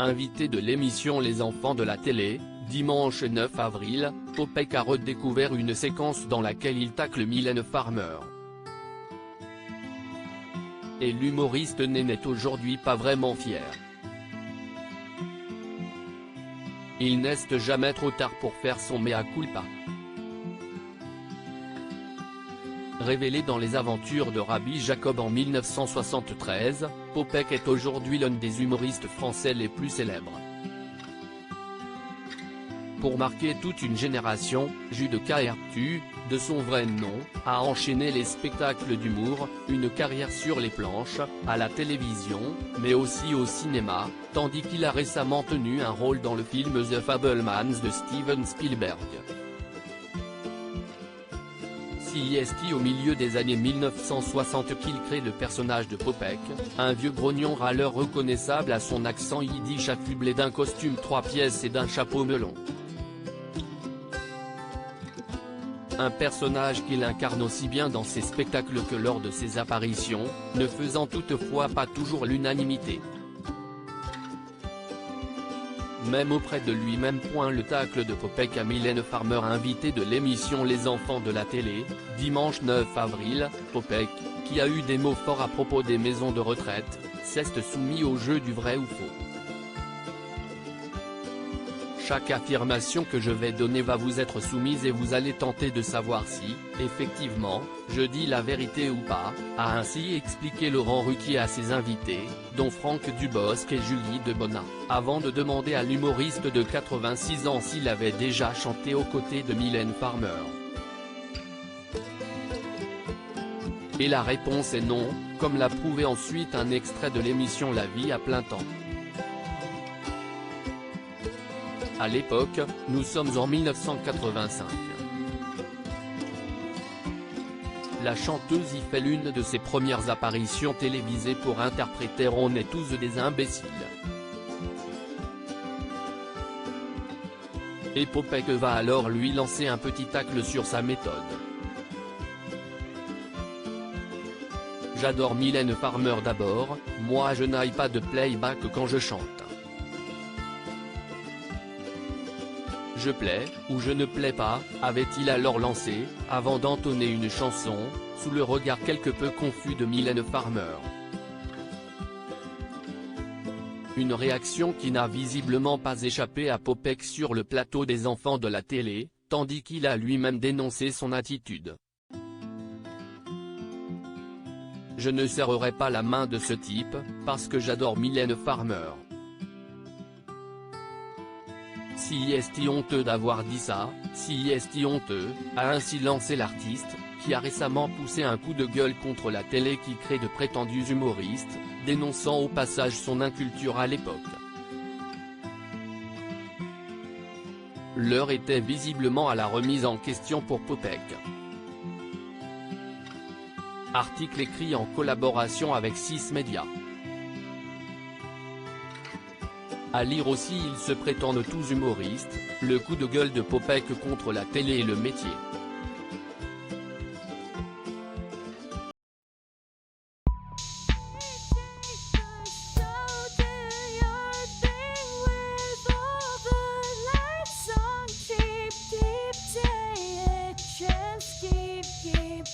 Invité de l'émission Les Enfants de la télé, dimanche 9 avril, Popek a redécouvert une séquence dans laquelle il tacle Mylène Farmer. Et l'humoriste n'est aujourd'hui pas vraiment fier. Il n'est jamais trop tard pour faire son mea culpa. Révélé dans les aventures de Rabbi Jacob en 1973, Popek est aujourd'hui l'un des humoristes français les plus célèbres. Pour marquer toute une génération, Jude Caertu, de son vrai nom, a enchaîné les spectacles d'humour, une carrière sur les planches, à la télévision, mais aussi au cinéma, tandis qu'il a récemment tenu un rôle dans le film The Fabelmans de Steven Spielberg. C'est au milieu des années 1960 qu'il crée le personnage de Popek, un vieux grognon râleur reconnaissable à son accent yiddish affublé d'un costume 3 pièces et d'un chapeau melon. Un personnage qu'il incarne aussi bien dans ses spectacles que lors de ses apparitions, ne faisant toutefois pas toujours l'unanimité. Même auprès de lui-même. Le tacle de Popek à Mylène Farmer, invitée de l'émission Les Enfants de la télé, dimanche 9 avril, Popek, qui a eu des mots forts à propos des maisons de retraite, s'est soumis au jeu du vrai ou faux. Chaque affirmation que je vais donner va vous être soumise et vous allez tenter de savoir si, effectivement, je dis la vérité ou pas, a ainsi expliqué Laurent Ruquier à ses invités, dont Franck Dubosc et Julie Debona, avant de demander à l'humoriste de 86 ans s'il avait déjà chanté aux côtés de Mylène Farmer. Et la réponse est non, comme l'a prouvé ensuite un extrait de l'émission La Vie à plein temps. À l'époque, nous sommes en 1985. La chanteuse y fait l'une de ses premières apparitions télévisées pour interpréter On est tous des imbéciles. Et Popek va alors lui lancer un petit tacle sur sa méthode. J'adore Mylène Farmer d'abord, moi je n'aille pas de playback quand je chante. Je plais, ou je ne plais pas, avait-il alors lancé, avant d'entonner une chanson, sous le regard quelque peu confus de Mylène Farmer. Une réaction qui n'a visiblement pas échappé à Popek sur le plateau des Enfants de la télé, tandis qu'il a lui-même dénoncé son attitude. Je ne serrerai pas la main de ce type, parce que j'adore Mylène Farmer. Si est honteux d'avoir dit ça, si est honteux, a ainsi lancé l'artiste, qui a récemment poussé un coup de gueule contre la télé qui crée de prétendus humoristes, dénonçant au passage son inculture à l'époque. L'heure était visiblement à la remise en question pour Popek. Article écrit en collaboration avec 6 médias. À lire aussi Ils se prétendent tous humoristes, le coup de gueule de Popek contre la télé et le métier. Keep